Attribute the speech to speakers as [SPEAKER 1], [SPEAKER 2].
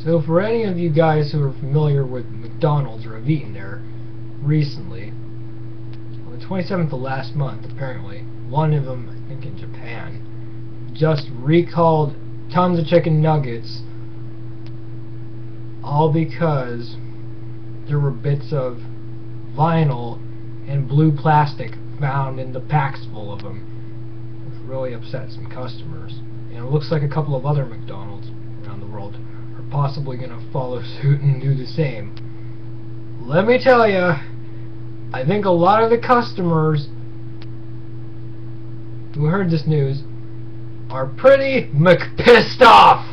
[SPEAKER 1] So for any of you guys who are familiar with McDonald's or have eaten there recently, on the 27th of last month, apparently, one of them, I think in Japan, just recalled tons of chicken nuggets, all because there were bits of vinyl and blue plastic found in the packs full of them, which really upset some customers. And it looks like a couple of other McDonald's around the world are possibly going to follow suit and do the same. Let me tell you, I think a lot of the customers who heard this news are pretty McPissed off.